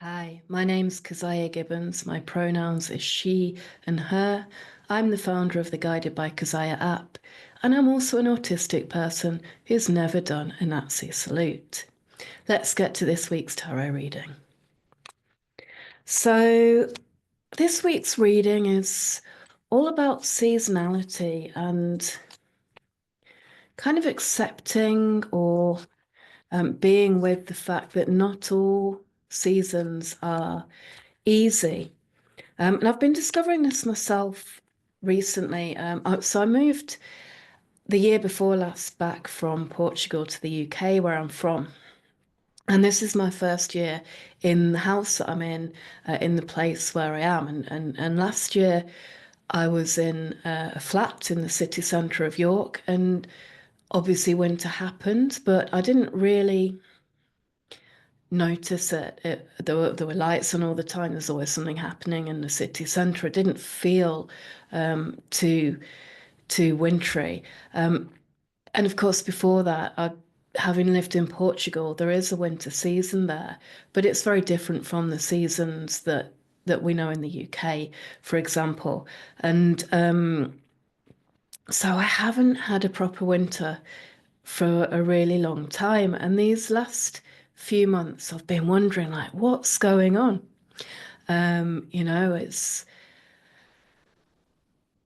Hi, my name's Keziah Gibbons. My pronouns is she and her. I'm the founder of the Guided by Keziah app, and I'm also an autistic person who's never done a Nazi salute. Let's get to this week's tarot reading. So, this week's reading is all about seasonality and kind of accepting or being with the fact that not all seasons are easy. And I've been discovering this myself recently. So I moved the year before last back from Portugal to the UK, where I'm from. And this is my first year in the house that I'm in the place where I am. And last year I was in a flat in the city centre of York, and obviously winter happened, but I didn't really notice it. There were lights on all the time. There's always something happening in the city centre. It didn't feel too wintry. And of course, before that, having lived in Portugal, there is a winter season there, but it's very different from the seasons that we know in the UK, for example. And so I haven't had a proper winter for a really long time. And these last few months, I've been wondering, like, what's going on?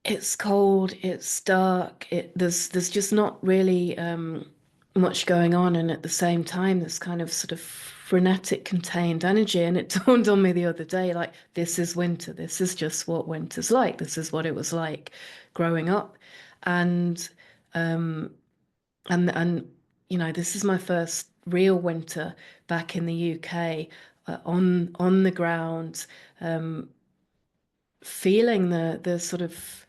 It's cold, it's dark, there's just not really much going on, and at the same time, there's kind of sort of frenetic, contained energy. And it dawned on me the other day, like, this is winter. This is just what winter's like. This is what it was like growing up, and um, and this is my first real winter back in the UK, on the ground, um, feeling the sort of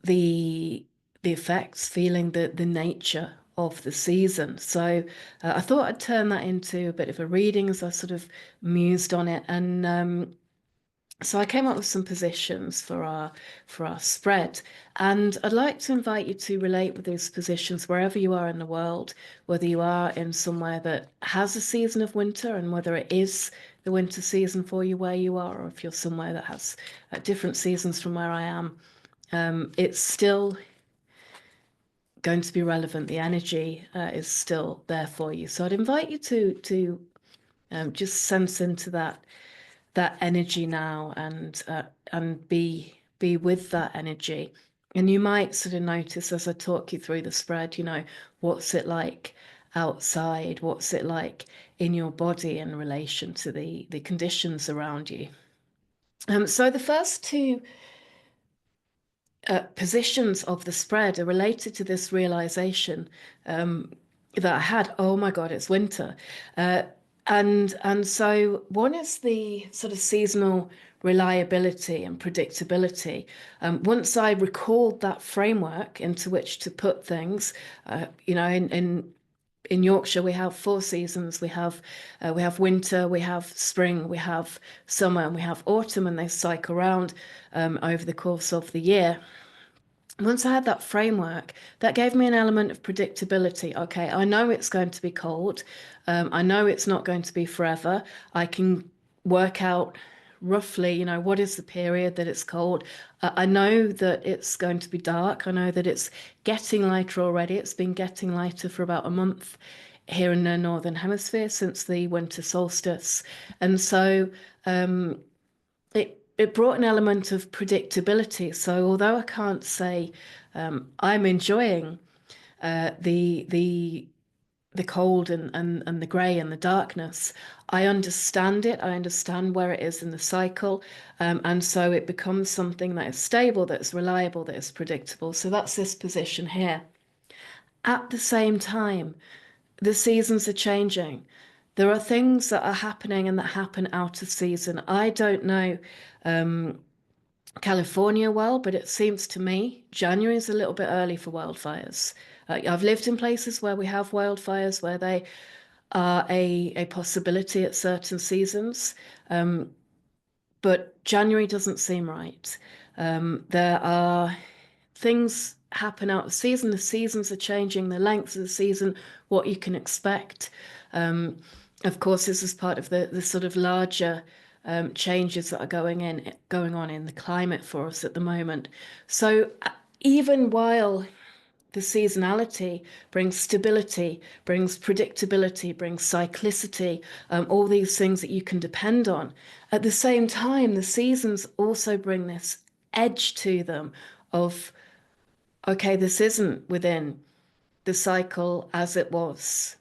the the effects, feeling the nature of the season. So I thought I'd turn that into a bit of a reading as I sort of mused on it, and so I came up with some positions for our spread, and I'd like to invite you to relate with these positions wherever you are in the world, whether you are in somewhere that has a season of winter and whether it is the winter season for you where you are, or if you're somewhere that has different seasons from where I am. It's still going to be relevant. The energy is still there for you. So I'd invite you to just sense into that energy now, and be with that energy. And you might sort of notice as I talk you through the spread, what's it like outside? What's it like in your body in relation to the conditions around you? So the first two positions of the spread are related to this realization that I had. Oh my God, it's winter. Uh, and so one is the sort of seasonal reliability and predictability. Once I recalled that framework into which to put things, in Yorkshire, we have four seasons. We have winter, we have spring, we have summer, and we have autumn, and they cycle around over the course of the year. Once I had that framework, that gave me an element of predictability. Okay, I know it's going to be cold. I know it's not going to be forever. I can work out roughly, what is the period that it's cold. I know that it's going to be dark. I know that it's getting lighter already. It's been getting lighter for about a month here in the Northern Hemisphere since the winter solstice. And so it brought an element of predictability. So although I can't say I'm enjoying the cold and the grey and the darkness, I understand it. I understand where it is in the cycle, and so it becomes something that is stable, that is reliable, that is predictable. So that's this position here. At the same time, the seasons are changing. There are things that are happening and that happen out of season. I don't know California well, but it seems to me January is a little bit early for wildfires. I've lived in places where we have wildfires where they are a possibility at certain seasons, but January doesn't seem right. There are things happen out of season. The seasons are changing, the length of the season, what you can expect. of course, this is part of the sort of larger changes that are going on in the climate for us at the moment. So even while the seasonality brings stability, brings predictability, brings cyclicity, all these things that you can depend on. At the same time, the seasons also bring this edge to them of, okay, this isn't within the cycle as it was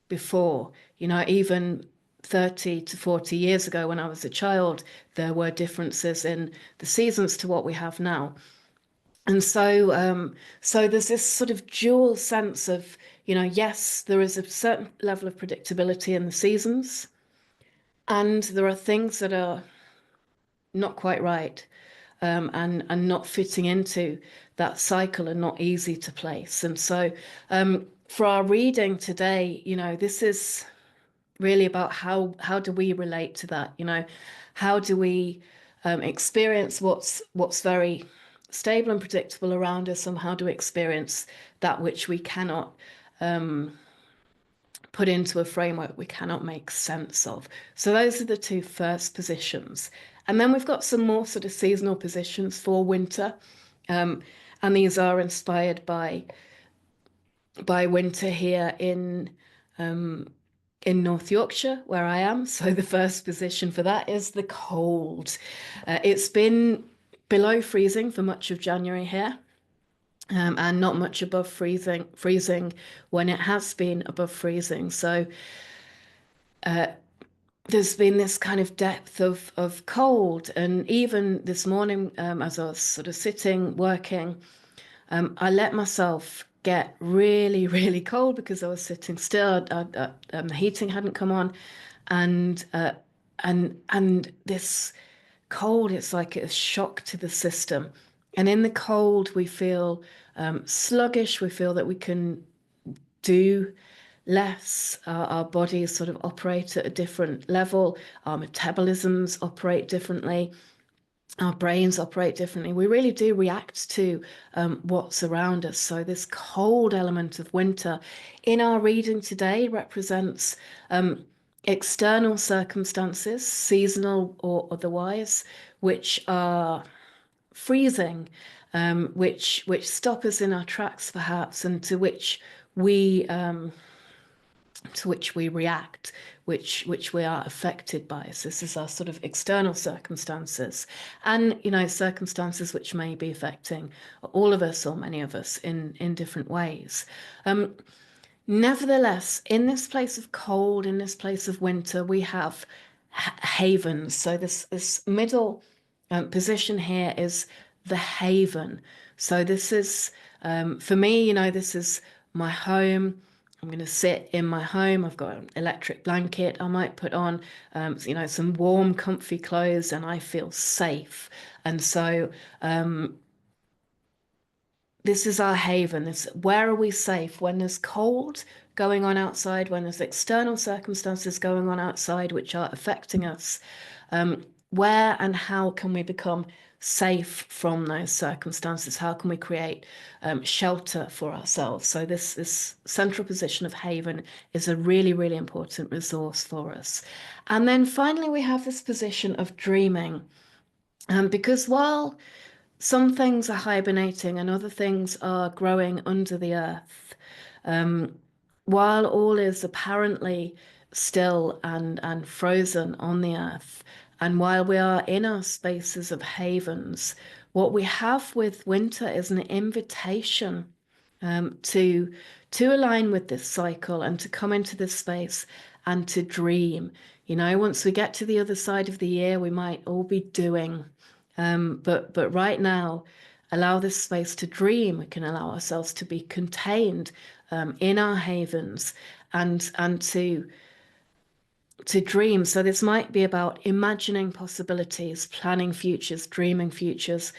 before. Even 30 to 40 years ago when I was a child, there were differences in the seasons to what we have now. And so there's this sort of dual sense of, yes, there is a certain level of predictability in the seasons, and there are things that are not quite right, and not fitting into that cycle and not easy to place. And so for our reading today, this is really about how do we relate to that? How do we experience what's very stable and predictable around us, and how do we experience that which we cannot put into a framework we cannot make sense of? So those are the two first positions. And then we've got some more sort of seasonal positions for winter. And these are inspired by winter here in North Yorkshire, where I am. So the first position for that is the cold. It's been below freezing for much of January here, and not much above freezing when it has been above freezing. So there's been this kind of depth of cold. And even this morning, as I was sort of sitting working, I let myself get really, really cold because I was sitting still. The heating hadn't come on, and this cold, it's like a shock to the system. And in the cold, we feel sluggish. We feel that we can do less. Our bodies sort of operate at a different level. Our metabolisms operate differently. Our brains operate differently. We really do react to what's around us. So this cold element of winter in our reading today represents external circumstances, seasonal or otherwise, which are freezing, which stop us in our tracks perhaps, and to which we react, which we are affected by. So this is our sort of external circumstances, and circumstances which may be affecting all of us or many of us in different ways. Nevertheless, in this place of cold, in this place of winter, we have havens. So this middle position here is the haven. So this is for me, this is my home. I'm going to sit in my home. I've got an electric blanket. I might put on, some warm, comfy clothes, and I feel safe. And so this is our haven. Where are we safe when there's cold going on outside, when there's external circumstances going on outside which are affecting us? Where and how can we become safe from those circumstances? How can we create shelter for ourselves? So this central position of haven is a really, really important resource for us. And then finally, we have this position of dreaming. Because while some things are hibernating and other things are growing under the earth, while all is apparently still and frozen on the earth, and while we are in our spaces of havens, what we have with winter is an invitation to align with this cycle and to come into this space and to dream. Once we get to the other side of the year, we might all be doing. But right now, allow this space to dream. We can allow ourselves to be contained in our havens and to dream. So this might be about imagining possibilities, planning futures, dreaming futures,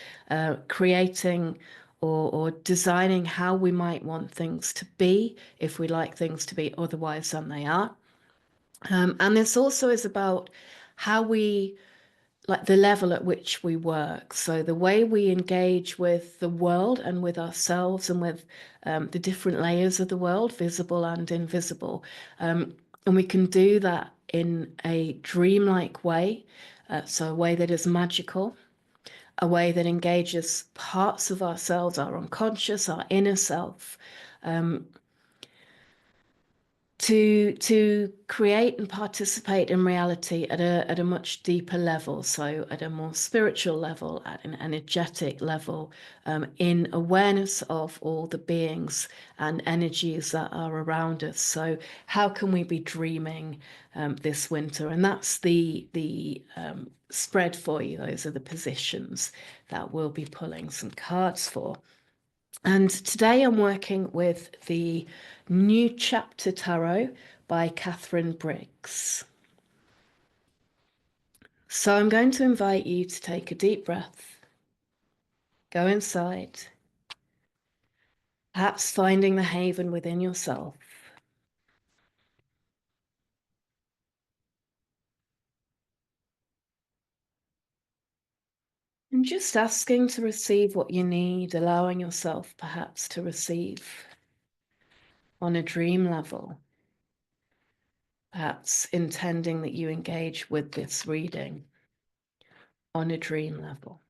creating or designing how we might want things to be if we like things to be otherwise than they are. And this also is about how we like the level at which we work. So the way we engage with the world and with ourselves and with the different layers of the world, visible and invisible. And we can do that in a dreamlike way, so a way that is magical, a way that engages parts of ourselves, our unconscious, our inner self, um, to create and participate in reality at a much deeper level, so at a more spiritual level, at an energetic level, in awareness of all the beings and energies that are around us. So how can we be dreaming this winter? And that's the spread for you. Those are the positions that we'll be pulling some cards for. And today I'm working with the New Chapter Tarot by Catherine Briggs. So I'm going to invite you to take a deep breath, go inside, perhaps finding the haven within yourself, and just asking to receive what you need, allowing yourself perhaps to receive on a dream level, perhaps intending that you engage with this reading on a dream level.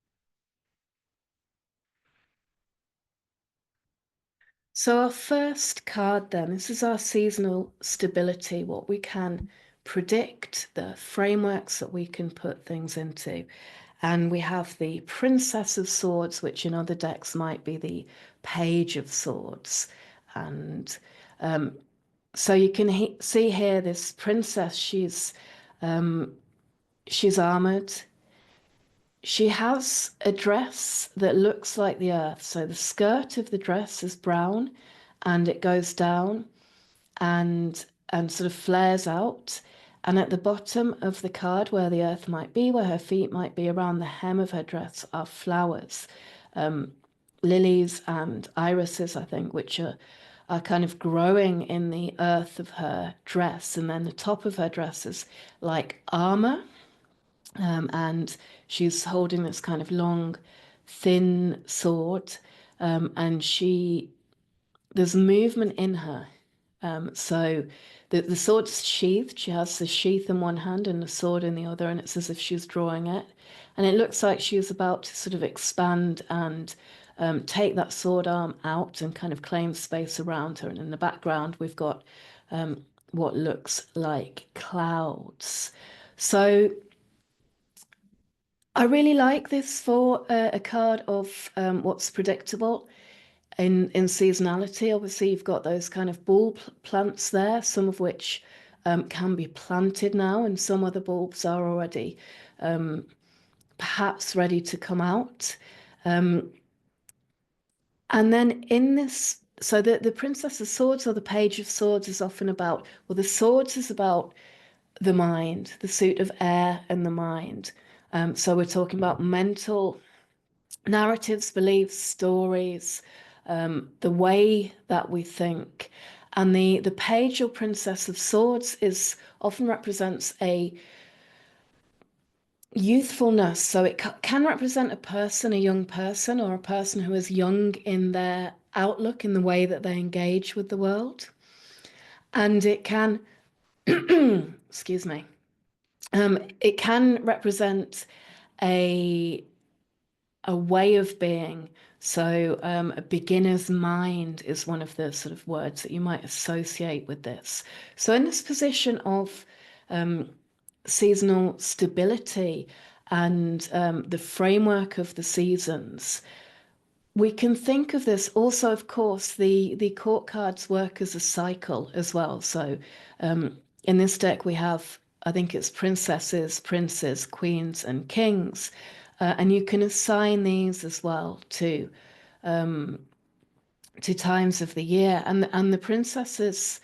So our first card then, this is our seasonal stability, what we can predict, the frameworks that we can put things into. And we have the Princess of Swords, which in other decks might be the Page of Swords. And so you can see here this princess, she's armored. She has a dress that looks like the earth. So the skirt of the dress is brown and it goes down and sort of flares out. And at the bottom of the card, where the earth might be, where her feet might be, around the hem of her dress are flowers, lilies and irises, I think, which are kind of growing in the earth of her dress. And then the top of her dress is like armor. And she's holding this kind of long, thin sword. And there's movement in her. So the sword's sheathed. She has the sheath in one hand and the sword in the other, and it's as if she's drawing it. And it looks like she's about to sort of expand and take that sword arm out and kind of claim space around her. And in the background, we've got what looks like clouds. So I really like this for a card of what's predictable in seasonality. Obviously, you've got those kind of bulb plants there, some of which can be planted now, and some other bulbs are already perhaps ready to come out. And then in this, so the Princess of Swords or the Page of Swords is often about, well, the swords is about the mind, the suit of air and the mind. So we're talking about mental narratives, beliefs, stories, the way that we think. And the page or princess of swords is often represents a youthfulness. So it can represent a person, a young person, or a person who is young in their outlook, in the way that they engage with the world. And it can, excuse me, it can represent a a way of being. So, a beginner's mind is one of the sort of words that you might associate with this. So, in this position of seasonal stability and the framework of the seasons, we can think of this also, of course, the court cards work as a cycle as well. So in this deck we have, I think it's princesses, princes, queens, and kings. And you can assign these as well to times of the year. And the princesses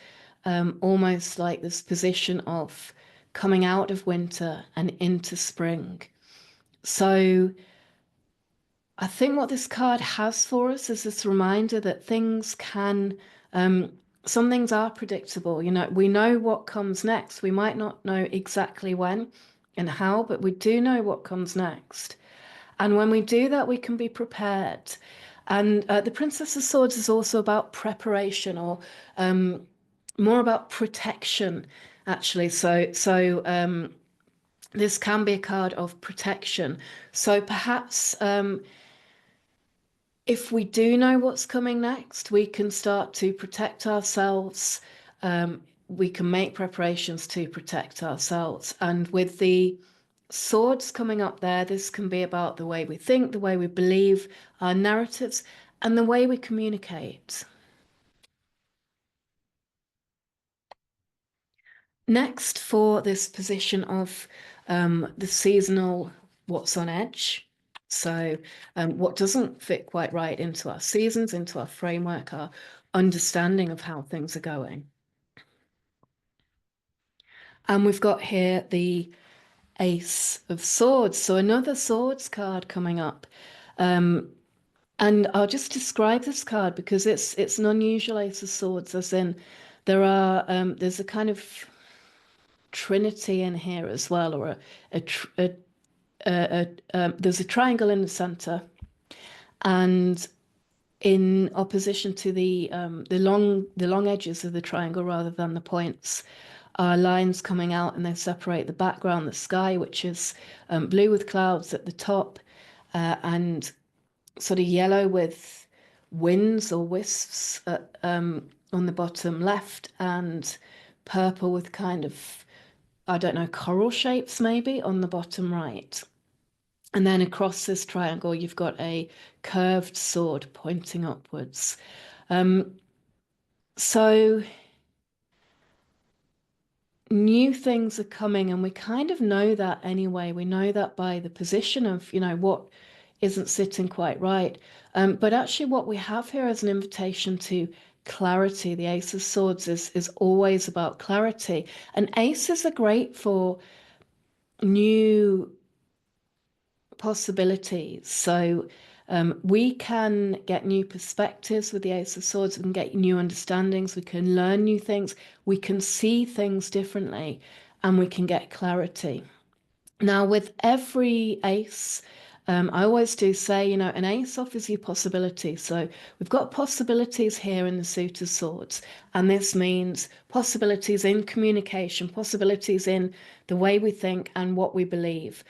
almost like this position of coming out of winter and into spring. So I think what this card has for us is this reminder that things can, some things are predictable. You know, we know what comes next. We might not know exactly when and how, but we do know what comes next. And when we do that, we can be prepared. And the Princess of Swords is also about preparation or more about protection. actually. So this can be a card of protection. So perhaps if we do know what's coming next, we can start to protect ourselves. We can make preparations to protect ourselves. And with the swords coming up there, this can be about the way we think, the way we believe, our narratives, and the way we communicate. Next, for this position of the seasonal what's on edge. So, what doesn't fit quite right into our seasons, into our framework, our understanding of how things are going. And we've got here the Ace of Swords. So, another swords card coming up. And I'll just describe this card because it's an unusual Ace of Swords, as in there's a kind of trinity in here as well, or a, a, there's a triangle in the center, and in opposition to the long edges of the triangle rather than the points are lines coming out, and they separate the background, the sky, which is blue with clouds at the top, and sort of yellow with winds or wisps on the bottom left, and purple with kind of, I don't know, coral shapes maybe on the bottom right. And then across this triangle, you've got a curved sword pointing upwards. Um, so new things are coming, and we kind of know that anyway. We know that by the position of, what isn't sitting quite right. But actually, what we have here is an invitation to clarity. The Ace of Swords is always about clarity, and aces are great for new possibilities. So we can get new perspectives with the Ace of Swords. We can get new understandings. We can learn new things. We can see things differently, and we can get clarity. Now, with every ace, I always do say, an ace offers you possibilities. So we've got possibilities here in the suit of swords, and this means possibilities in communication, possibilities in the way we think and what we believe,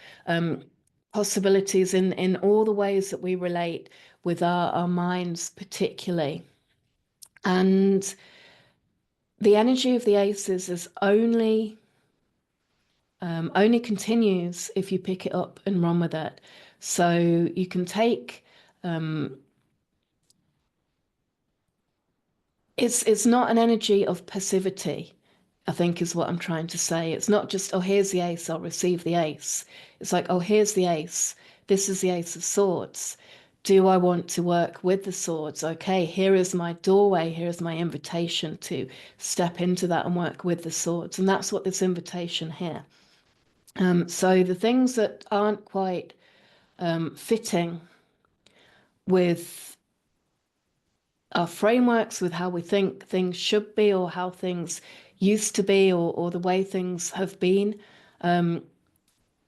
possibilities in all the ways that we relate with our minds, particularly. And the energy of the aces is only continues if you pick it up and run with it. So you can take it's not an energy of passivity, I think is what I'm trying to say. It's not just, oh, here's the ace, I'll receive the ace. It's like, oh, here's the ace. This is the Ace of Swords. Do I want to work with the swords? Okay, here is my doorway. Here is my invitation to step into that and work with the swords. And that's what this invitation here. So the things that aren't quite fitting with our frameworks, with how we think things should be, or how things used to be, or the way things have been.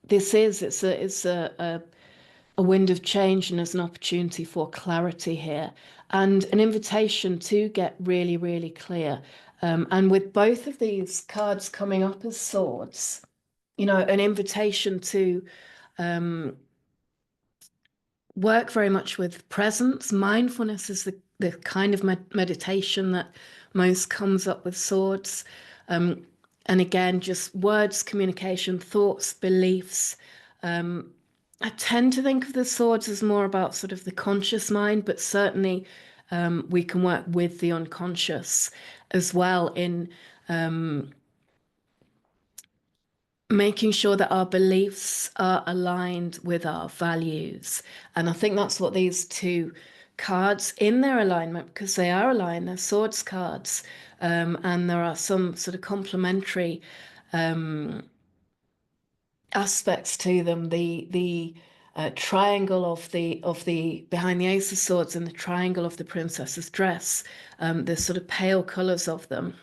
It's a wind of change, and there's an opportunity for clarity here, and an invitation to get really, really clear. And with both of these cards coming up as swords, an invitation to work very much with presence. Mindfulness is the kind of meditation that most comes up with swords. And again, just words, communication, thoughts, beliefs. I tend to think of the swords as more about sort of the conscious mind, but certainly we can work with the unconscious as well in making sure that our beliefs are aligned with our values. And I think that's what these two cards in their alignment, because they are aligned, they're swords cards, and there are some sort of complementary aspects to them. The triangle of the behind the Ace of Swords and the triangle of the princess's dress, the sort of pale colours of them.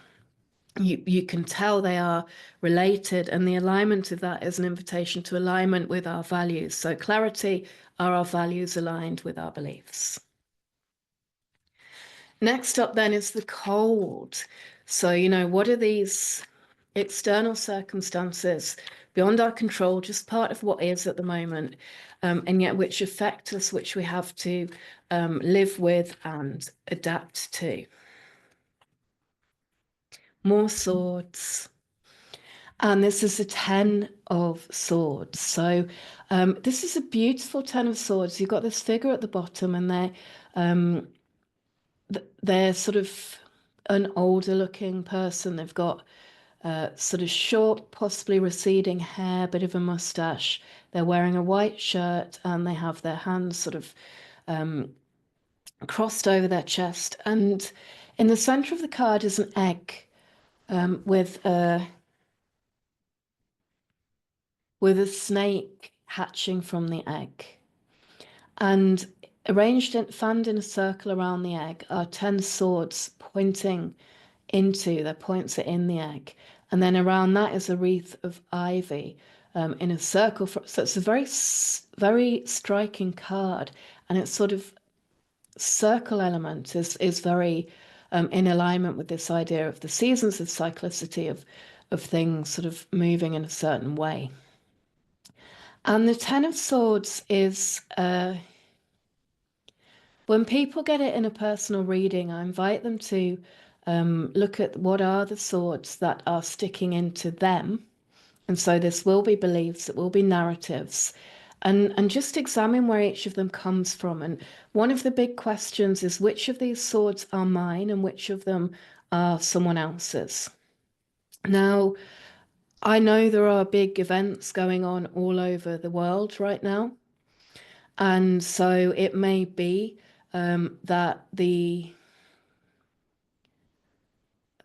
You can tell they are related, and the alignment of that is an invitation to alignment with our values. So clarity, are our values aligned with our beliefs? Next up then is the cold. So, what are these external circumstances beyond our control, just part of what is at the moment, and yet which affect us, which we have to live with and adapt to. More swords. And this is a 10 of swords. So this is a beautiful 10 of swords. You've got this figure at the bottom, and um, they're sort of an older looking person. They've got sort of short, possibly receding hair, bit of a mustache. They're wearing a white shirt, and they have their hands sort of crossed over their chest. And in the center of the card is an egg with a snake hatching from the egg. And arranged and fanned in a circle around the egg are 10 swords pointing into, their points are in the egg. And then around that is a wreath of ivy in a circle. So it's a very striking card. And its sort of circle element is very in alignment with this idea of the seasons, of cyclicity, of things sort of moving in a certain way. And the Ten of Swords is when people get it in a personal reading, I invite them to look at what are the swords that are sticking into them. And so this will be beliefs, it will be narratives, and just examine where each of them comes from. And one of the big questions is which of these swords are mine and which of them are someone else's. Now, I know there are big events going on all over the world right now. And so it may be that the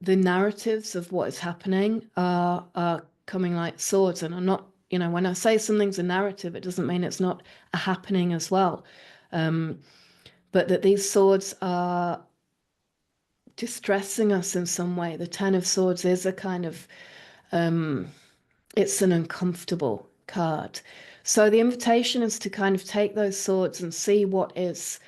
narratives of what is happening are coming like swords. And I'm not, when I say something's a narrative, it doesn't mean it's not a happening as well. But that these swords are distressing us in some way. The Ten of Swords is a kind of it's an uncomfortable card. So the invitation is to kind of take those swords and see which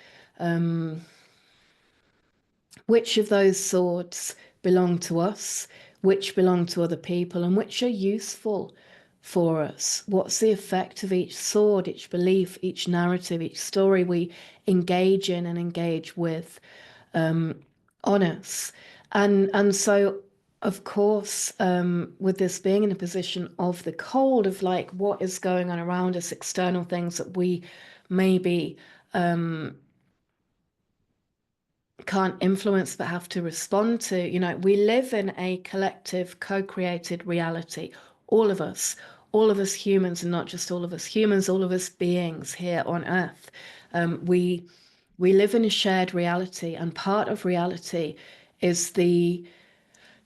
of those swords belong to us, which belong to other people, and which are useful for us. What's the effect of each sword, each belief, each narrative, each story we engage in and engage with on us? And so of course, with this being in a position of the cold, of like what is going on around us, external things that we maybe can't influence but have to respond to, we live in a collective, co-created reality. All of us, all of us humans, and not just all of us humans, all of us beings here on Earth. We live in a shared reality, and part of reality is the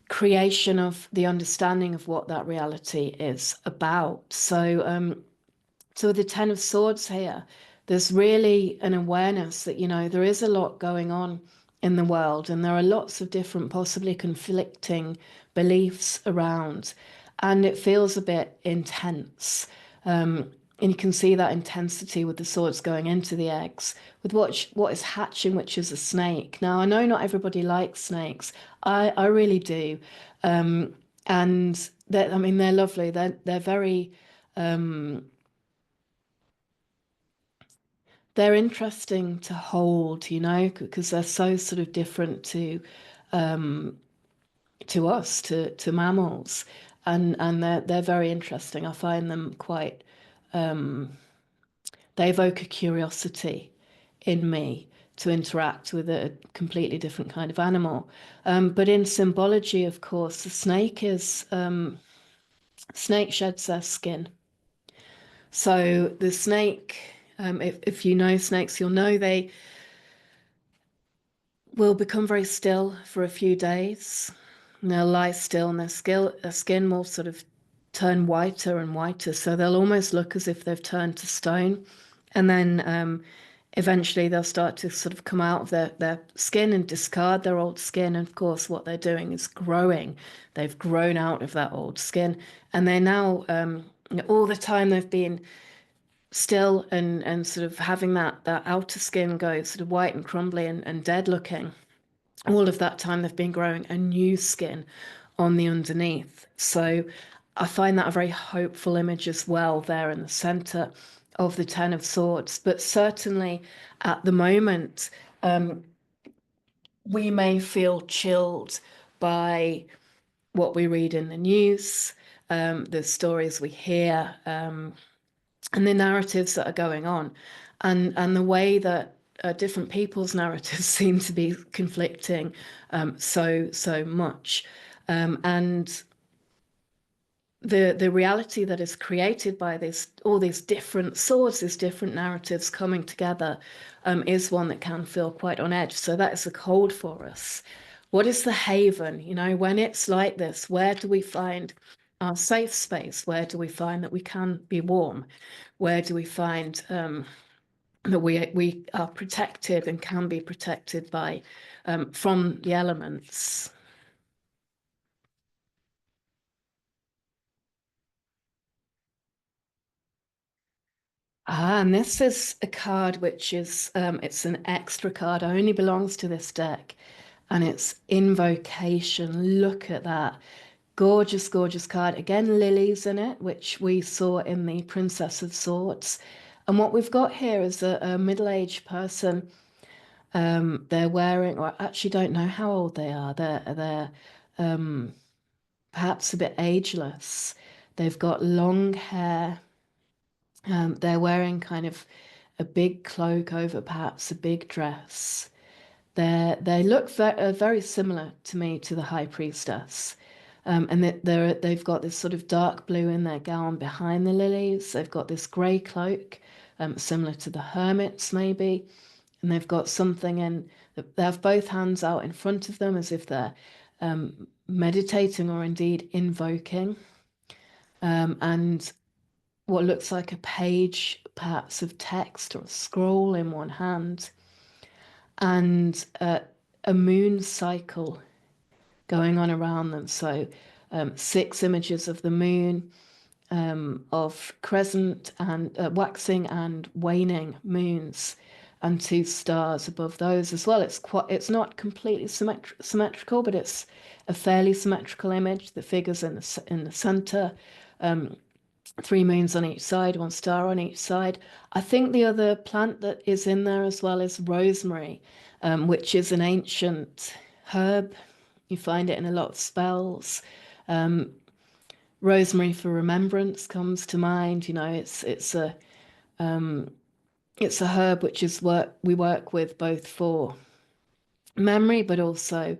creation of the understanding of what that reality is about. So with the Ten of Swords here, there's really an awareness that, there is a lot going on in the world, and there are lots of different, possibly conflicting beliefs around, and it feels a bit intense. And you can see that intensity with the swords going into the eggs, with what is hatching, which is a snake. Now, I know not everybody likes snakes. I really do. And they're lovely. They're very they're interesting to hold, because they're so sort of different to us, to mammals, and they're very interesting. I find them quite they evoke a curiosity in me to interact with a completely different kind of animal. But in symbology, of course, the snake sheds their skin. So the snake, if you know snakes, you'll know they will become very still for a few days. And they'll lie still, and their skin will sort of turn whiter and whiter. So they'll almost look as if they've turned to stone. And then eventually they'll start to sort of come out of their skin and discard their old skin. And of course, what they're doing is growing. They've grown out of that old skin. And they're now, all the time they've been still and sort of having that outer skin go sort of white and crumbly and dead looking. All of that time they've been growing a new skin on the underneath. So I find that a very hopeful image as well there in the center of the Ten of Swords. But certainly at the moment, um, we may feel chilled by what we read in the news, the stories we hear, and the narratives that are going on, and the way that different people's narratives seem to be conflicting so much, and the reality that is created by this all these different swords, these different narratives coming together, is one that can feel quite on edge. So that is the cold for us. What is the haven? You know, when it's like this, where do we find our safe space? Where do we find that we can be warm? Where do we find that we are protected and can be protected by from the elements? Ah, and this is a card which is it's an extra card, only belongs to this deck, and it's Invocation. Look at that. Gorgeous, gorgeous card. Again, lilies in it, which we saw in the Princess of Swords. And what we've got here is a middle-aged person. They're wearing, or I actually don't know how old they are. They're perhaps a bit ageless. They've got long hair. They're wearing kind of a big cloak over perhaps a big dress. They look very similar to me to the High Priestess. And they've got this sort of dark blue in their gown behind the lilies. They've got this grey cloak, similar to the hermits maybe. And they've got something in, they have both hands out in front of them as if they're meditating or indeed invoking. And what looks like a page, perhaps of text or a scroll in one hand, and a moon cycle going on around them. So, six images of the moon, of crescent and waxing and waning moons, and two stars above those as well. It's not completely symmetrical, but it's a fairly symmetrical image. The figures in the center, three moons on each side, one star on each side. I think the other plant that is in there as well is rosemary, which is an ancient herb. You find it in a lot of spells. Um, Rosemary for remembrance comes to mind. You know, it's a herb which is work we work with both for memory, but also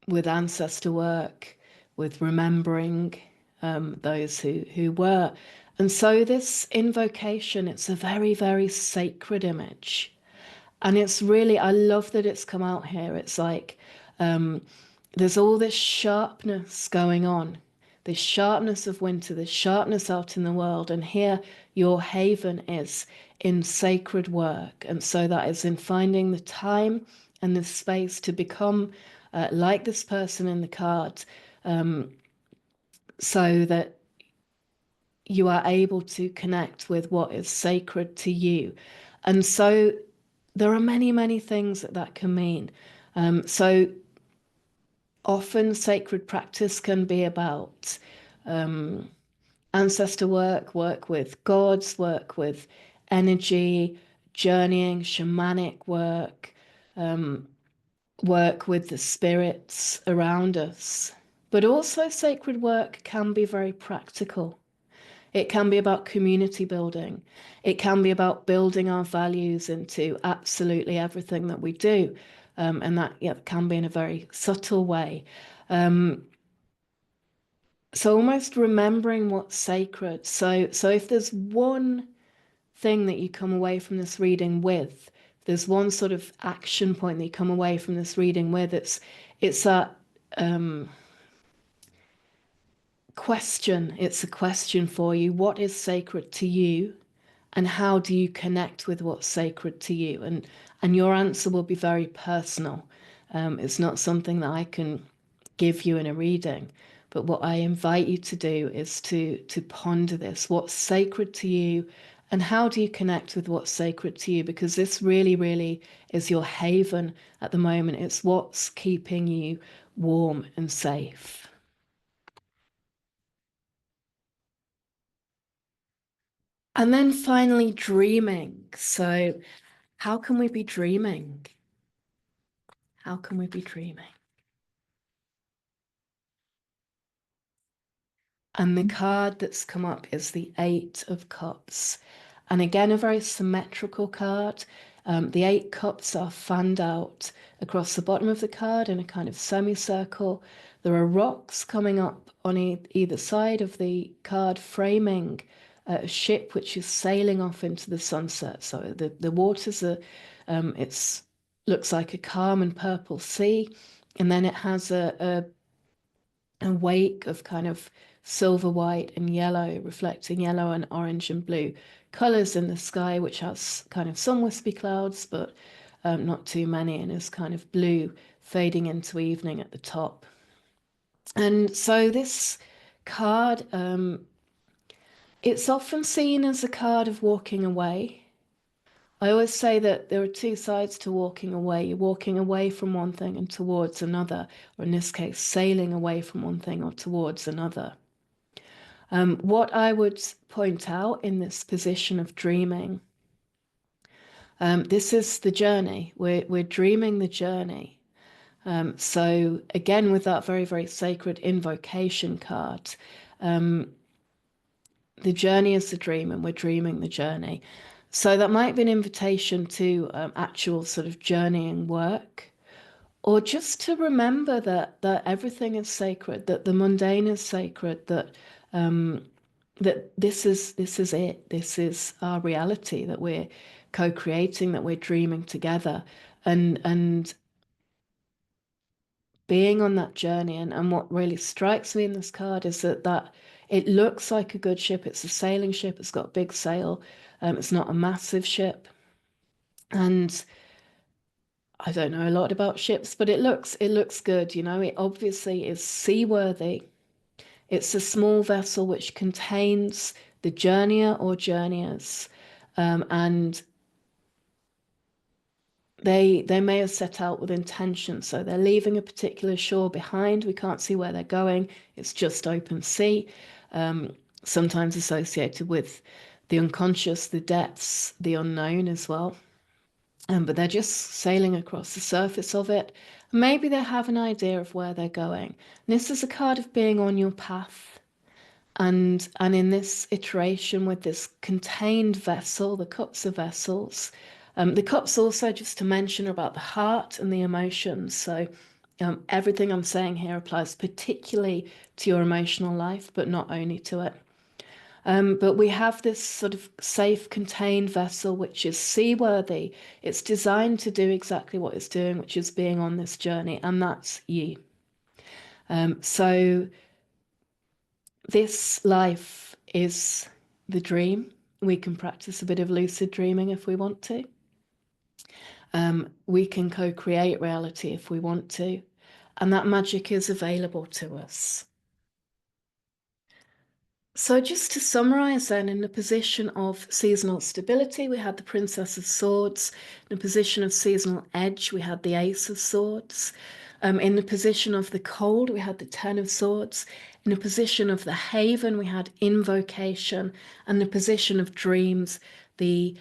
with ancestor work, with remembering those who were. And so this invocation, it's a very, very sacred image. And it's really, I love that it's come out here. It's like there's all this sharpness going on, this sharpness of winter, this sharpness out in the world. And here your haven is in sacred work. And so that is in finding the time and the space to become like this person in the card, so that you are able to connect with what is sacred to you. And so there are many, many things that can mean. So often sacred practice can be about ancestor work, work with gods, work with energy, journeying, shamanic work, work with the spirits around us. But also, sacred work can be very practical. It can be about community building. It can be about building our values into absolutely everything that we do. And that, yeah, can be in a very subtle way. So almost remembering what's sacred. So if there's one thing that you come away from this reading with, if there's one sort of action point that you come away from this reading with, it's that question. It's a question for you. What is sacred to you? And how do you connect with what's sacred to you? And your answer will be very personal. It's not something that I can give you in a reading, but what I invite you to do is to ponder this. What's sacred to you, And how do you connect with what's sacred to you? Because this really, really is your haven at the moment. It's what's keeping you warm and safe. And then finally, dreaming. So, how can we be dreaming? How can we be dreaming? And the card that's come up is the Eight of Cups. And again, a very symmetrical card. The eight cups are fanned out across the bottom of the card in a kind of semicircle. There are rocks coming up on either side of the card, framing a ship which is sailing off into the sunset. So the waters are, it's looks like a calm and purple sea. And then it has a wake of kind of silver, white, and yellow, reflecting yellow and orange and blue colors in the sky, which has kind of some wispy clouds, but not too many, and is kind of blue fading into evening at the top. And so this card, it's often seen as a card of walking away. I always say that there are two sides to walking away. You're walking away from one thing and towards another, or in this case, sailing away from one thing or towards another. What I would point out in this position of dreaming, this is the journey. We're dreaming the journey. So again, with that very, very sacred invocation card, the journey is the dream, and we're dreaming the journey. So that might be an invitation to actual sort of journeying work, or just to remember that everything is sacred, that the mundane is sacred, that this is it. This is our reality that we're co-creating, that we're dreaming together, and being on that journey. And what really strikes me in this card is that it looks like a good ship. It's a sailing ship. It's got a big sail. It's not a massive ship. And I don't know a lot about ships, but it looks good. You know, it obviously is seaworthy. It's a small vessel which contains the journeyer or journeyers, and they may have set out with intention. So they're leaving a particular shore behind. We can't see where they're going. It's just open sea, um, sometimes associated with the unconscious, the depths, the unknown as well. But they're just sailing across the surface of it. Maybe they have an idea of where they're going. And this is a card of being on your path. And in this iteration with this contained vessel, the cups are vessels. The cups also, just to mention, are about the heart and the emotions. So everything I'm saying here applies particularly to your emotional life, but not only to it. But we have this sort of safe, contained vessel which is seaworthy. It's designed to do exactly what it's doing, which is being on this journey, and that's you. So this life is the dream. We can practice a bit of lucid dreaming if we want to. We can co-create reality if we want to, and that magic is available to us. So just to summarize then, in the position of seasonal stability, we had the Princess of Swords. In the position of seasonal edge, we had the Ace of Swords. In the position of the cold, we had the Ten of Swords. In the position of the haven, we had invocation. And the position of dreams, the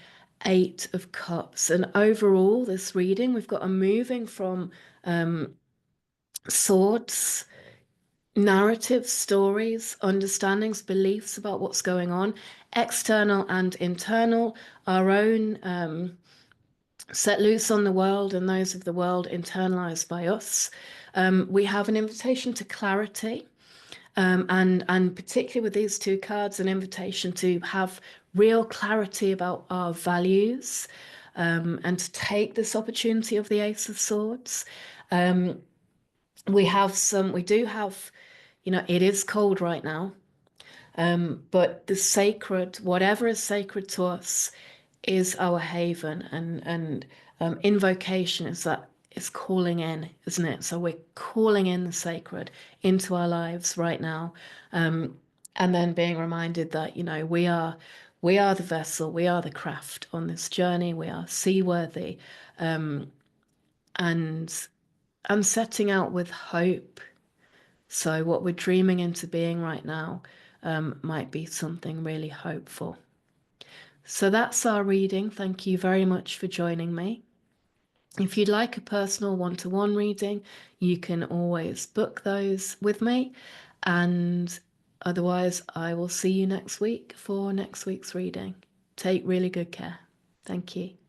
Eight of Cups. And overall, this reading, we've got a moving from swords, narratives, stories, understandings, beliefs about what's going on, external and internal, our own set loose on the world and those of the world internalized by us. We have an invitation to clarity, and particularly with these two cards, an invitation to have real clarity about our values, and to take this opportunity of the Ace of Swords. We do have, it is cold right now, but the sacred, whatever is sacred to us, is our haven, and invocation is that is calling in, isn't it? So we're calling in the sacred into our lives right now, and then being reminded that we are We are the vessel, we are the craft on this journey, we are seaworthy. Um, and I'm setting out with hope. So, what we're dreaming into being right now might be something really hopeful. So, that's our reading. Thank you very much for joining me. If you'd like a personal one-to-one reading, you can always book those with me. And otherwise, I will see you next week for next week's reading. Take really good care. Thank you.